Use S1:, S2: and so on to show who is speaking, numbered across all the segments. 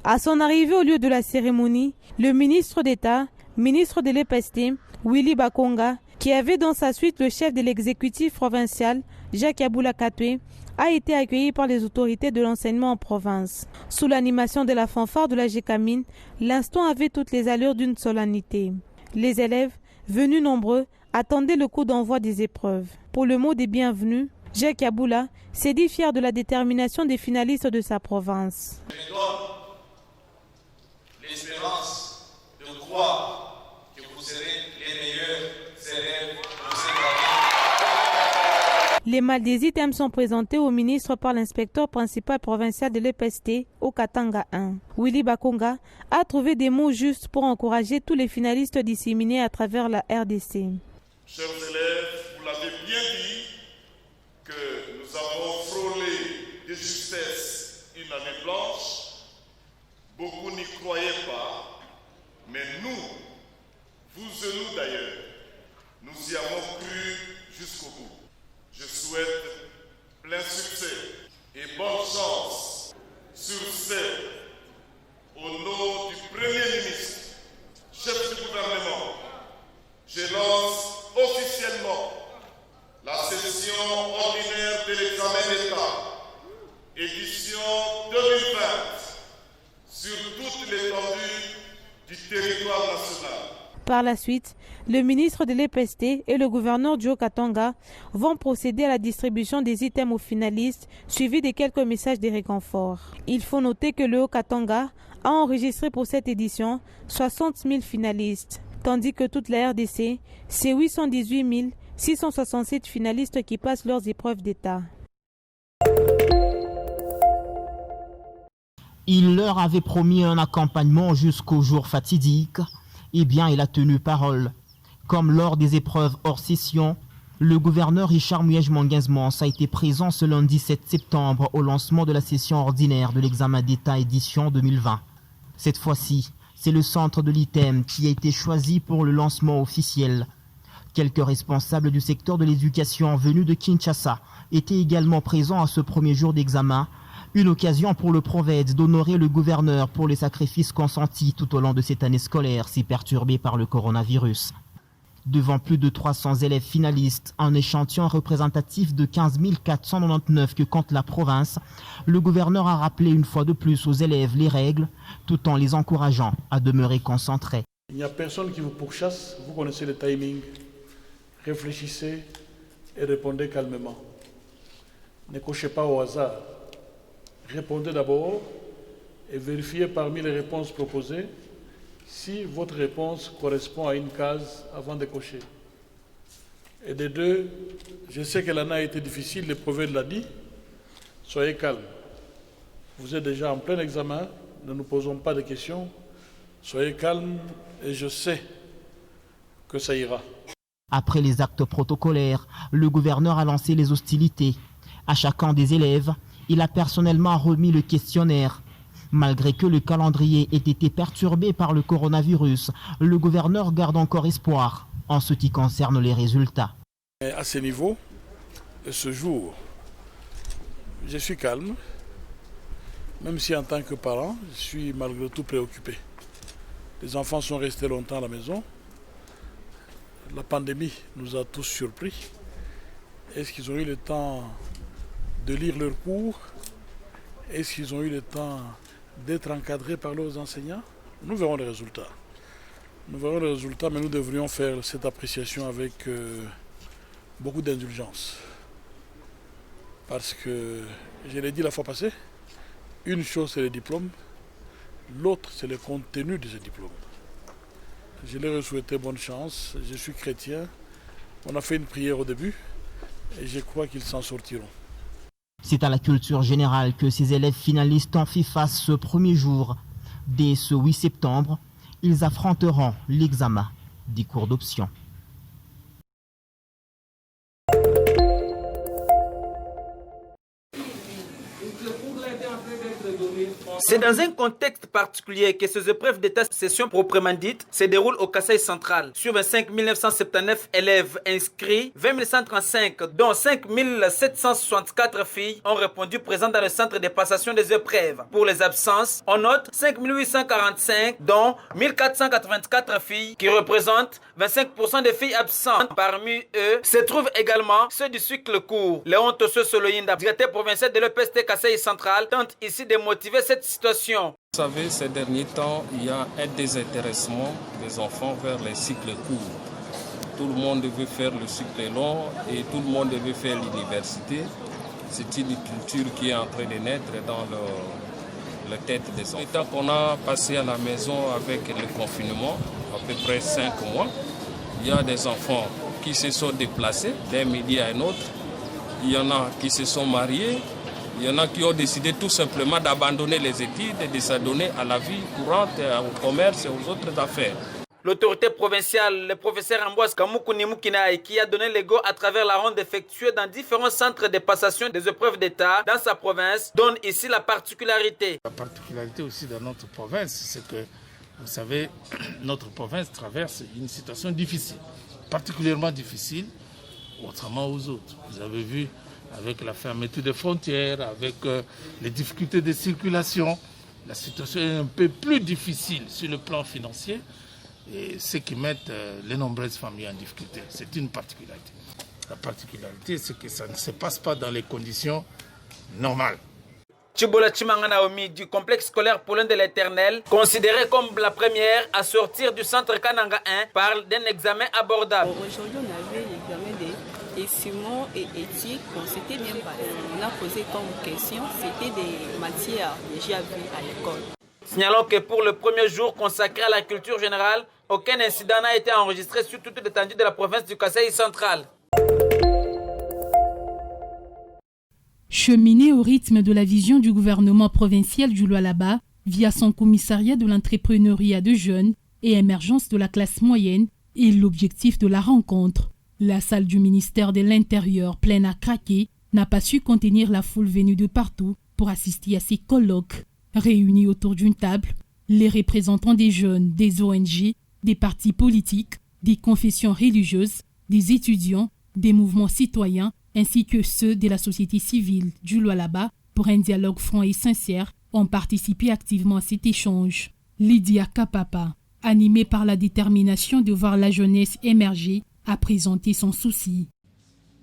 S1: À son arrivée au lieu de la cérémonie, le ministre d'État, ministre de l'EPST, Willy Bakonga, qui avait dans sa suite le chef de l'exécutif provincial, Jacques Yaboula Katoué, a été accueilli par les autorités de l'enseignement en province. Sous l'animation de la fanfare de la Gécamine, l'instant avait toutes les allures d'une solennité. Les élèves, venus nombreux, attendaient le coup d'envoi des épreuves. Pour le mot des bienvenus, Jacques Yaboula s'est dit fier de la détermination des finalistes de sa province.
S2: Je me donne l'espérance de croire que vous serez les meilleurs élèves de cette année.
S1: Les mal des items sont présentés au ministre par l'inspecteur principal provincial de l'EPST au Katanga 1. Willy Bakonga a trouvé des mots justes pour encourager tous les finalistes disséminés à travers la RDC.
S3: Chers élèves, vous l'avez bien dit que nous avons frôlé de justesse une année blanche. Beaucoup n'y croyaient pas, mais nous, vous et nous d'ailleurs, nous y avons cru jusqu'au bout. Je souhaite plein succès et bonne chance sur ce, au nom du Premier ministre, chef du gouvernement. Je lance officiellement la session ordinaire de l'examen d'État, édition 2020, sur toute l'étendue du territoire national.
S1: Par la suite, le ministre de l'EPST et le gouverneur du Haut-Katanga vont procéder à la distribution des items aux finalistes, suivis de quelques messages de réconfort. Il faut noter que le Haut-Katanga a enregistré pour cette édition 60 000 finalistes, tandis que toute la RDC, c'est 818 667 finalistes qui passent leurs épreuves d'État.
S4: Il leur avait promis un accompagnement jusqu'au jour fatidique. Eh bien, il a tenu parole. Comme lors des épreuves hors session, le gouverneur Richard Muyej-Mangenzmans a été présent ce lundi 7 septembre au lancement de la session ordinaire de l'examen d'État édition 2020. Cette fois-ci, c'est le centre de l'ITEM qui a été choisi pour le lancement officiel. Quelques responsables du secteur de l'éducation venus de Kinshasa étaient également présents à ce premier jour d'examen. Une occasion pour le Proved d'honorer le gouverneur pour les sacrifices consentis tout au long de cette année scolaire si perturbée par le coronavirus. Devant plus de 300 élèves finalistes, un échantillon représentatif de 15 499 que compte la province, le gouverneur a rappelé une fois de plus aux élèves les règles, tout en les encourageant à demeurer concentrés.
S5: Il n'y a personne qui vous pourchasse, vous connaissez le timing. Réfléchissez et répondez calmement. Ne cochez pas au hasard. Répondez d'abord et vérifiez parmi les réponses proposées si votre réponse correspond à une case avant de cocher. Et des deux, je sais que l'année a été difficile, le prophète l'a dit, soyez calme. Vous êtes déjà en plein examen, ne nous posons pas de questions, soyez calme et je sais que ça ira.
S4: Après les actes protocolaires, le gouverneur a lancé les hostilités. À chacun des élèves, il a personnellement remis le questionnaire. Malgré que le calendrier ait été perturbé par le coronavirus, le gouverneur garde encore espoir en ce qui concerne les résultats.
S5: À ce niveau, ce jour, je suis calme, même si en tant que parent, je suis malgré tout préoccupé. Les enfants sont restés longtemps à la maison. La pandémie nous a tous surpris. Est-ce qu'ils ont eu le temps de lire leurs cours? Est-ce qu'ils ont eu le temps d'être encadrés par leurs enseignants? Nous verrons les résultats. Nous verrons les résultats, mais nous devrions faire cette appréciation avec beaucoup d'indulgence. Parce que, je l'ai dit la fois passée, une chose c'est le diplôme, l'autre c'est le contenu de ce diplôme. Je leur ai souhaité bonne chance, je suis chrétien, on a fait une prière au début et je crois qu'ils s'en sortiront.
S4: C'est à la culture générale que ces élèves finalistes ont fait face ce premier jour. Dès ce 8 septembre, ils affronteront l'examen des cours d'option.
S6: Le cours là était en train d'être donné C'est dans un contexte particulier que ces épreuves d'état session proprement dites se déroulent au Kasaï central. Sur 25 979 élèves inscrits, 20 135, dont 5 764 filles, ont répondu présentes dans le centre de passation des épreuves. Pour les absences, on note 5 845, dont 1484 filles, qui représentent 25% des filles absentes. Parmi eux se trouvent également ceux du cycle court. Léon Tosso Soloyinda, directeur provincial de l'EPST Kasaï central, tente ici de motiver cette situation.
S7: Vous savez, ces derniers temps, il y a un désintéressement des enfants vers les cycles courts. Tout le monde veut faire le cycle long et tout le monde veut faire l'université. C'est une culture qui est en train de naître dans la tête des enfants. Le temps qu'on a passé à la maison avec le confinement, à peu près 5 mois, il y a des enfants qui se sont déplacés d'un midi à un autre. Il y en a qui se sont mariés. Il y en a qui ont décidé tout simplement d'abandonner les études et de s'adonner à la vie courante, au commerce et aux autres affaires.
S6: L'autorité provinciale, le professeur Ambroise Kamoukouni Moukinaï, qui a donné le go à travers la ronde effectuée dans différents centres de passation des épreuves d'État dans sa province, donne ici la particularité.
S5: La particularité aussi de notre province, c'est que, vous savez, notre province traverse une situation difficile, particulièrement difficile, autrement aux autres. Vous avez vu, avec la fermeture des frontières, avec les difficultés de circulation, la situation est un peu plus difficile sur le plan financier et ce qui met les nombreuses familles en difficulté. C'est une particularité. La particularité, c'est que ça ne se passe pas dans les conditions normales.
S6: Chibola Chimangana Omi du complexe scolaire Paulin de l'Éternel, considéré comme la première à sortir du centre Kananga 1, parle d'un examen abordable.
S8: Aujourd'hui, on avait l'examen des ciment et éthique. Bon, c'était bien passé. On a posé comme question, c'était des matières déjà vues à l'école.
S6: Signalons que pour le premier jour consacré à la culture générale, aucun incident n'a été enregistré sur toute l'étendue de la province du Kasaï central.
S9: Cheminer au rythme de la vision du gouvernement provincial du Lualaba via son commissariat de l'entrepreneuriat de jeunes et émergence de la classe moyenne est l'objectif de la rencontre. La salle du ministère de l'Intérieur, pleine à craquer, n'a pas su contenir la foule venue de partout pour assister à ces colloques. Réunis autour d'une table, les représentants des jeunes, des ONG, des partis politiques, des confessions religieuses, des étudiants, des mouvements citoyens, ainsi que ceux de la société civile du Lualaba pour un dialogue franc et sincère, ont participé activement à cet échange. Lydia Kapapa, animée par la détermination de voir la jeunesse émerger, a présenté son souci.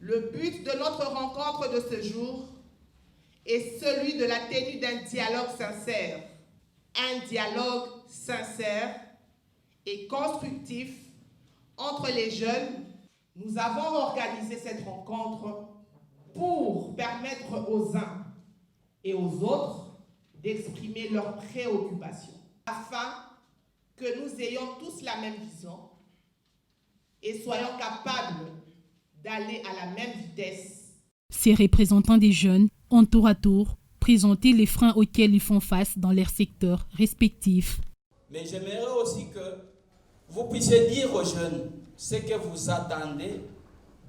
S10: Le but de notre rencontre de ce jour est celui de la tenue d'un dialogue sincère. Un dialogue sincère et constructif entre les jeunes. Nous avons organisé cette rencontre pour permettre aux uns et aux autres d'exprimer leurs préoccupations, afin que nous ayons tous la même vision et soyons capables d'aller à la même vitesse.
S9: Ces représentants des jeunes ont tour à tour présenté les freins auxquels ils font face dans leurs secteurs respectifs.
S11: Mais j'aimerais aussi que vous puissiez dire aux jeunes ce que vous attendez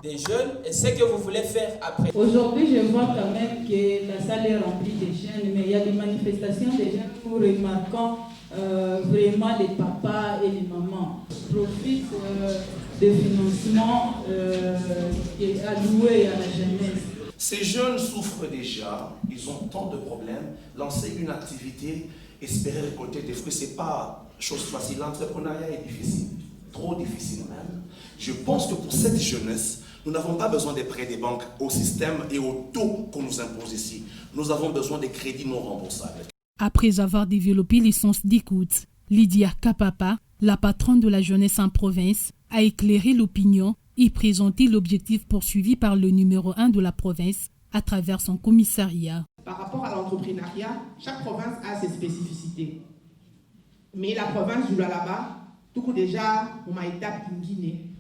S11: des jeunes et ce que vous voulez faire après.
S12: Aujourd'hui, je vois quand même que la salle est remplie de jeunes, mais il y a des manifestations de jeunes où nous remarquons vraiment les papas et les mamans profitent des financements alloués à la jeunesse.
S13: Ces jeunes souffrent déjà, ils ont tant de problèmes. Lancer une activité, espérer récolter des fruits, ce n'est pas chose facile. L'entrepreneuriat est difficile, trop difficile même. Je pense que pour cette jeunesse, nous n'avons pas besoin des prêts des banques au système et au taux qu'on nous impose ici. Nous avons besoin des crédits non remboursables.
S9: Après avoir développé les sens d'écoute, Lydia Kapapa, la patronne de la jeunesse en province, a éclairé l'opinion et présenté l'objectif poursuivi par le numéro 1 de la province à travers son commissariat.
S10: Par rapport à l'entrepreneuriat, chaque province a ses spécificités. Mais la province du Lualaba, tout coup déjà, on m'a étape en Guinée.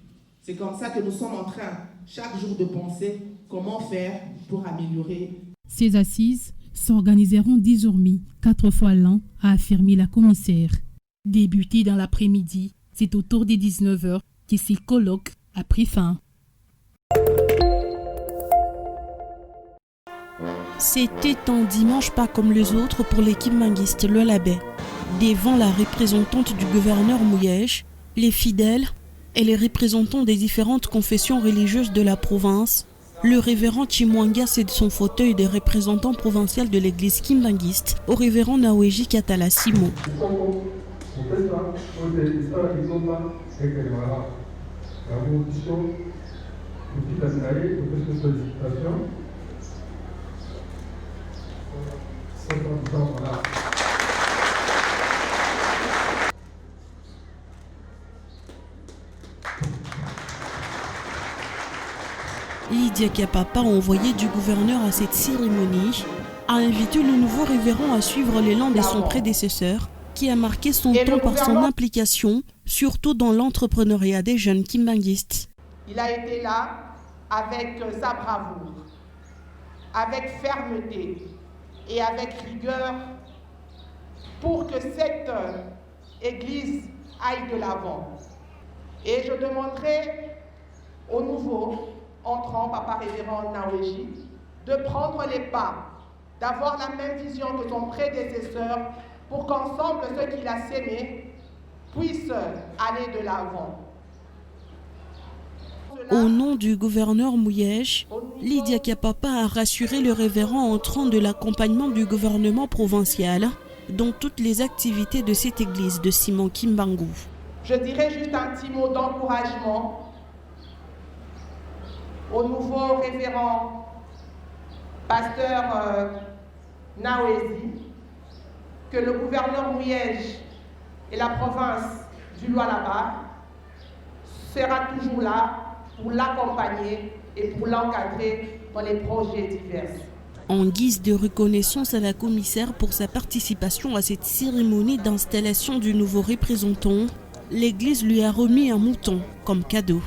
S10: C'est comme ça que nous sommes en train, chaque jour, de penser comment faire pour améliorer.
S9: Ces assises s'organiseront désormais 4 fois l'an, a affirmé la commissaire. Débuté dans l'après-midi, c'est autour des 19h que ces colloques a pris fin.
S14: C'était un dimanche pas comme les autres pour l'équipe manguiste Lualaba. Devant la représentante du gouverneur Mouyej, les fidèles et les représentants des différentes confessions religieuses de la province, le révérend Chimwanga cède son fauteuil de représentant provincial de l'église kimbanguiste au révérend Naweji Katala Simo. Lydia Kapapa, envoyée du gouverneur à cette cérémonie, a invité le nouveau révérend à suivre l'élan de son prédécesseur, qui a marqué son temps par son implication, surtout dans l'entrepreneuriat des jeunes kimbanguistes.
S10: Il a été là avec sa bravoure, avec fermeté et avec rigueur pour que cette église aille de l'avant. Et je demanderai au nouveau entrant, Papa Révérend Naweji, de prendre les pas, d'avoir la même vision que son prédécesseur pour qu'ensemble, ceux qu'il a sémés puissent aller de l'avant.
S14: Au nom du gouverneur Mouyej, Lydia Kapapa a rassuré le révérend entrant de l'accompagnement du gouvernement provincial dans toutes les activités de cette église de Simon Kimbangu.
S10: Je dirais juste un petit mot d'encouragement au nouveau révérend pasteur Nawezi, que le gouverneur Mouyej et la province du Lualaba sera toujours là pour l'accompagner et pour l'encadrer dans les projets divers.
S14: En guise de reconnaissance à la commissaire pour sa participation à cette cérémonie d'installation du nouveau représentant, l'église lui a remis un mouton comme cadeau.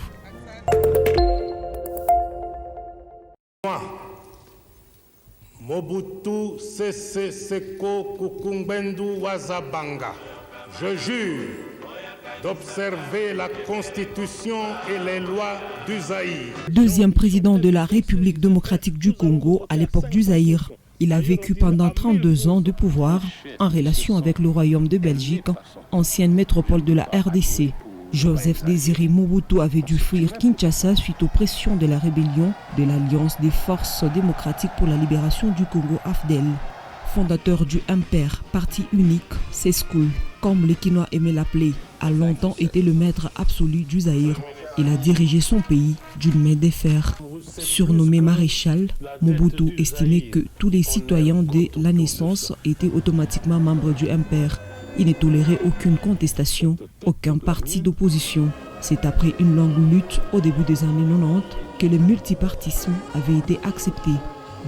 S15: Mobutu Sese Seko Kukungbendu Wazabanga, je jure d'observer la Constitution et les lois du Zaïre.
S16: Deuxième président de la République démocratique du Congo à l'époque du Zaïre. Il a vécu pendant 32 ans de pouvoir en relation avec le Royaume de Belgique, ancienne métropole de la RDC. Joseph Désiré Mobutu avait dû fuir Kinshasa suite aux pressions de la rébellion de l'Alliance des forces démocratiques pour la libération du Congo AFDEL. Fondateur du MPR, parti unique, CESCOL, comme les Quinois aimaient l'appeler, a longtemps été le maître absolu du Zaïre. Il a dirigé son pays d'une main de fer. Surnommé maréchal, Mobutu estimait que tous les citoyens dès la naissance étaient automatiquement membres du MPR. Il ne tolérait aucune contestation, aucun parti d'opposition. C'est après une longue lutte au début des années 90 que le multipartisme avait été accepté.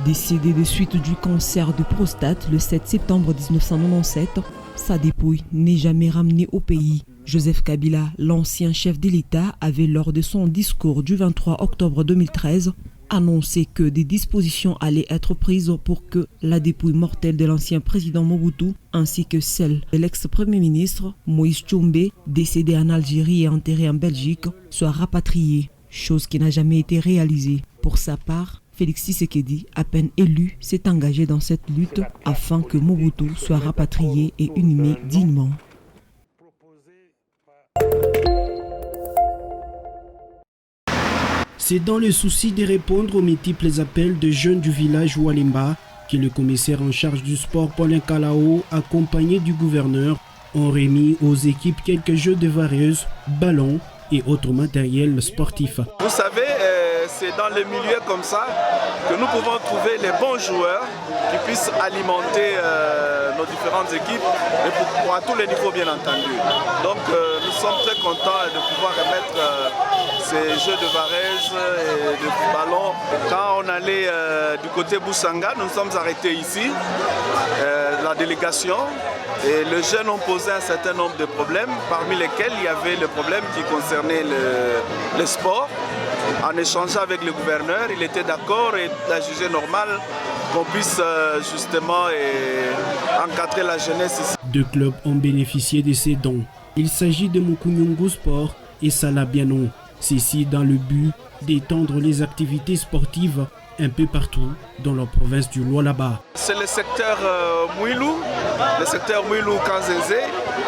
S16: Décédé de suite du cancer de prostate le 7 septembre 1997, sa dépouille n'est jamais ramenée au pays. Joseph Kabila, l'ancien chef de l'État, avait lors de son discours du 23 octobre 2013 annoncé que des dispositions allaient être prises pour que la dépouille mortelle de l'ancien président Mobutu ainsi que celle de l'ex-premier ministre Moïse Tchombe, décédé en Algérie et enterré en Belgique, soient rapatriées, chose qui n'a jamais été réalisée. Pour sa part, Félix Tshisekedi, à peine élu, s'est engagé dans cette lutte afin que Mobutu soit rapatrié et inhumé dignement.
S17: C'est dans le souci de répondre aux multiples appels de jeunes du village Walimba que le commissaire en charge du sport Paulin Kalao, accompagné du gouverneur, ont remis aux équipes quelques jeux de vareuses, ballons et autres matériels sportifs.
S18: Vous savez, c'est dans les milieux comme ça que nous pouvons trouver les bons joueurs qui puissent alimenter nos différentes équipes, et pour à tous les niveaux bien entendu. Donc nous sommes très contents de pouvoir remettre ces jeux de varèse et de ballons. Quand on allait du côté Boussanga, nous nous sommes arrêtés ici, la délégation, et les jeunes ont posé un certain nombre de problèmes, parmi lesquels il y avait le problème qui concernait le sport. En échangeant avec le gouverneur, il était d'accord et il a jugé normal qu'on puisse justement encadrer la jeunesse ici.
S17: Deux clubs ont bénéficié de ces dons. Il s'agit de Mukunyungu Sport et Salabiano. Ceci dans le but d'étendre les activités sportives un peu partout dans la province du Lualaba.
S18: C'est le secteur Mouilou, le secteur Mouilou-Kanzézé.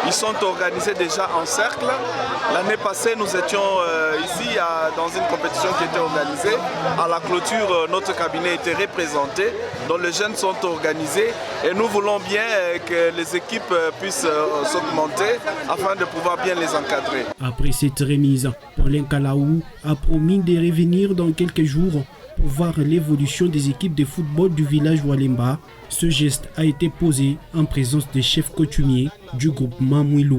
S18: Ils sont organisés déjà en cercle. L'année passée, nous étions ici dans une compétition qui était organisée. À la clôture, notre cabinet était représenté, dont les jeunes sont organisés. Et nous voulons bien que les équipes puissent s'augmenter afin de pouvoir bien les encadrer.
S17: Après cette remise, Paulin Kalaou a promis de revenir dans quelques jours pour voir l'évolution des équipes de football du village Walemba. Ce geste a été posé en présence des chefs coutumiers du groupement Mouilou.